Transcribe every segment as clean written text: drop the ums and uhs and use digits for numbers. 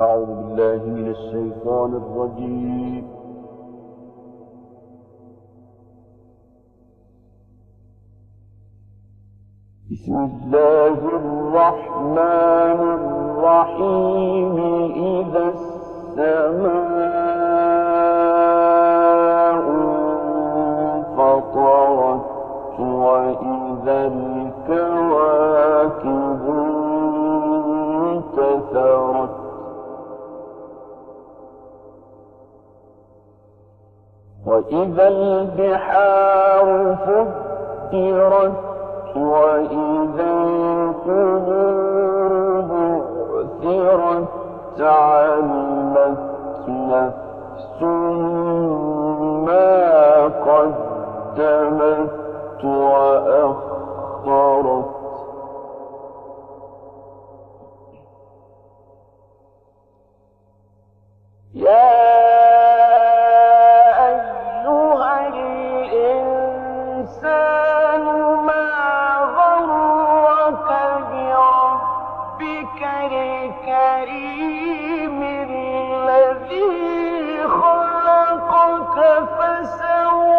أعوذ بالله من الشيطان الرجيم. بسم الله الرحمن الرحيم. إذا السماء انفطرت وإذا الكواكب انتثرت وإذا البحار فجرت وإذا القبور بعثرت علمت نفس ما قدمت وأخرت الكريم الذي خلقك فسواك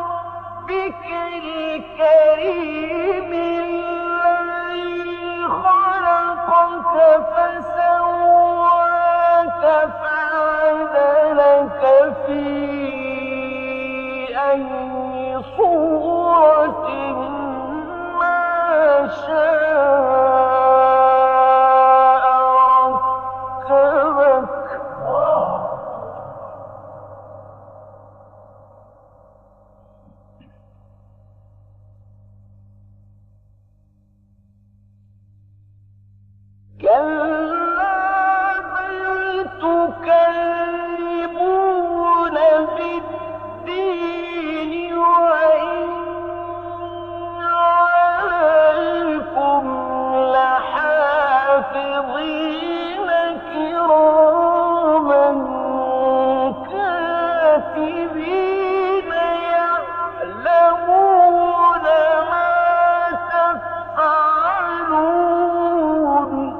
فعدلك الكريم الذي خلقك فسواك فعدلك في أي صورة ما شاء ركبك كلا بل تكذبون بالدين وإن عليكم لحافظين كراما كاتبين يعلمون ما تفعلون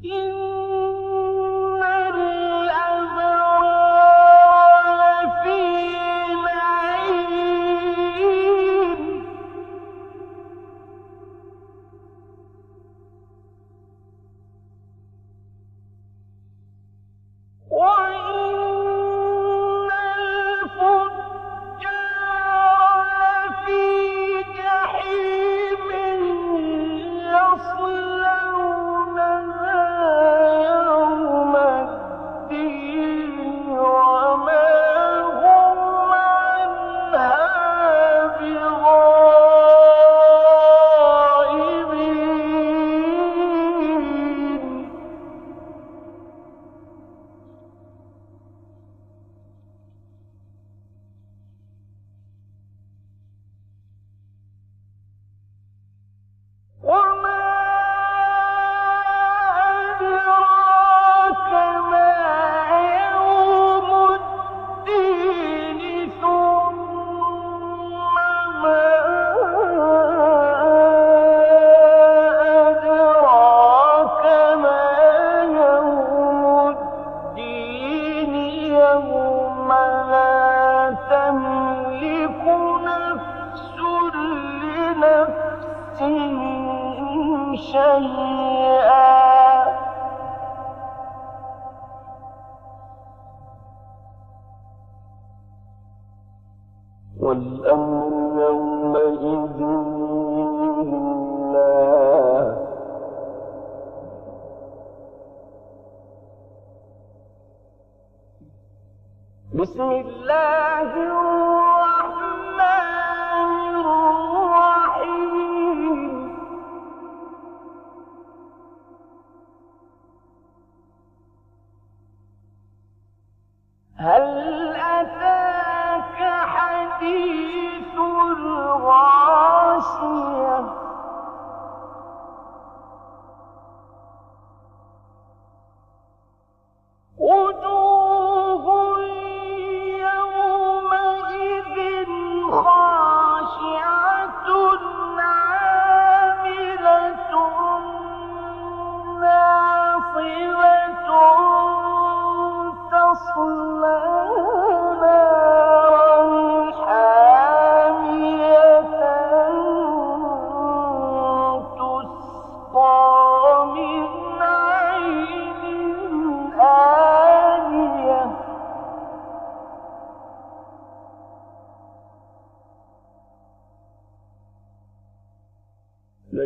إن الأبرار لفي نعيم وإن الفجار لفي جحيم يصلونها يوم الدين وما هم عنها بغائبين وما أدراك ما يوم الدين ثم ما أدراك ما يوم الدين يوم لا تملك نفس لنفس شيئا والأمر يومئذ لله بسم الله الرحمن الرحيم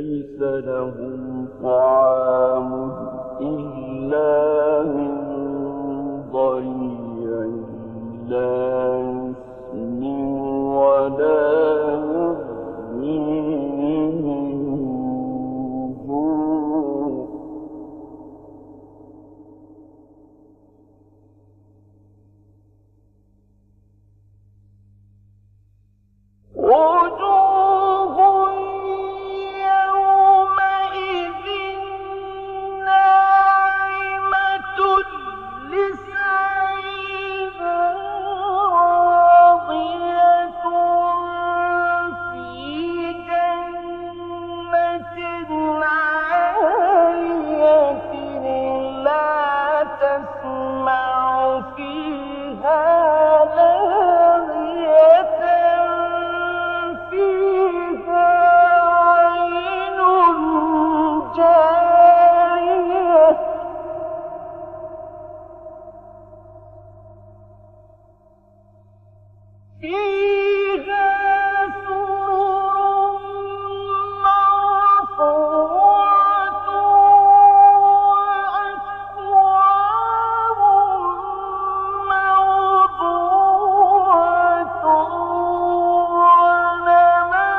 ليس لهم طعام إلا من ضريع لا يسمن ولا يغني من جوع. وجوه يومئذ ناعمة لسعيها راضية في جنة عالية لا تسمع فيها لاغية فيها عين جارية فيها سرر مرفوعة وأكواب موضوعة ونمارق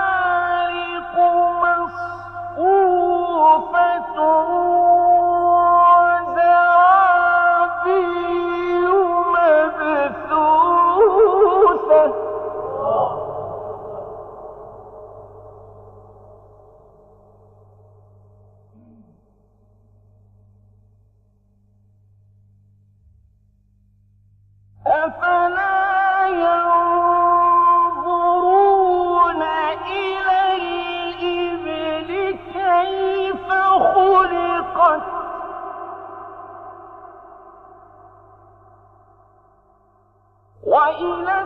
مصفوفة وزرابي مبثوثة أفلا ينظرون إلى الإبل كيف خلقت وإلى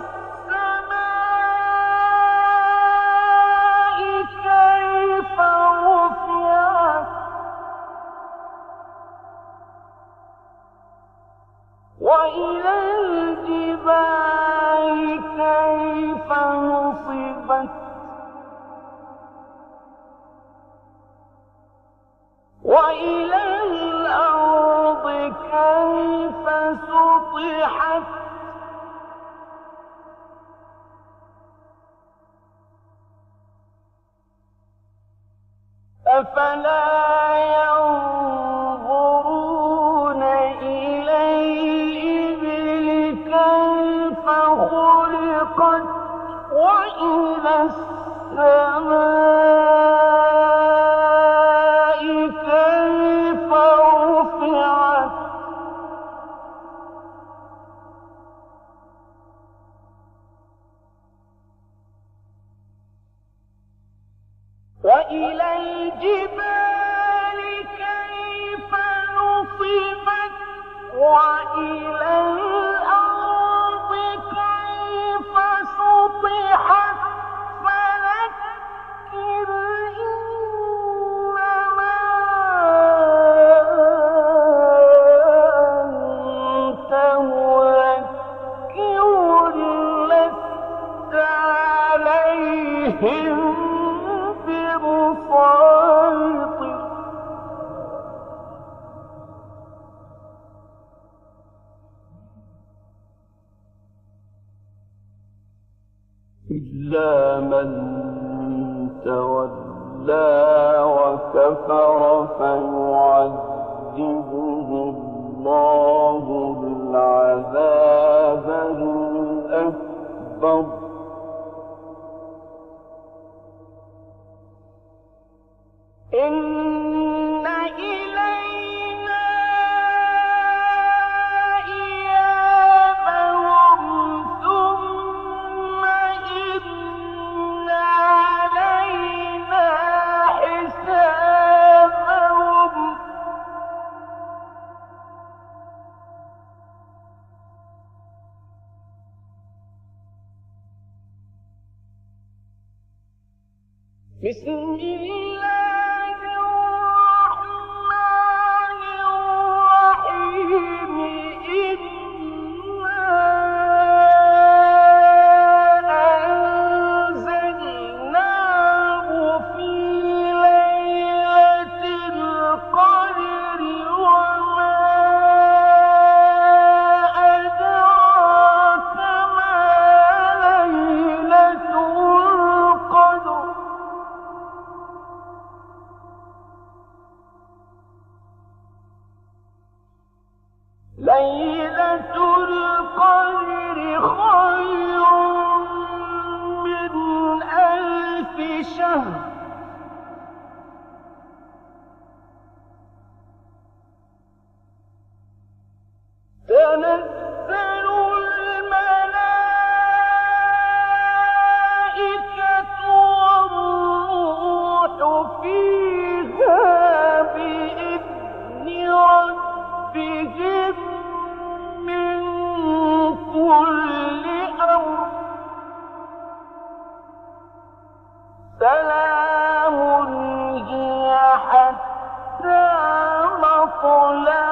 السماء كيف رفعت وإلى الجبال كيف نصبت وإلى الأرض كيف سطحت أفلا ينظرون إلى الإبل كيف خلقت وإلى السماء كيف رفعت وإلى الجبال كيف نصبت وإلى الأرض كيف سطحت فذكر إنما أنت مذكر لست عليهم بمسيطر إلا من تولى وكفر فيعذبه الله بالعذاب الأكبر إن إلينا إيابهم ثم إن علينا حسابهم بسم الله الرحمن الرحيم إنا أنزلناه في ليلة ليلة القدر خير من 1000 شهر تنزل الملائكة والروح فيها بإذن ربهم من كل أمر سلام هي حتى مطلع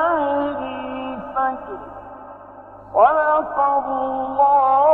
الفجر صدق الله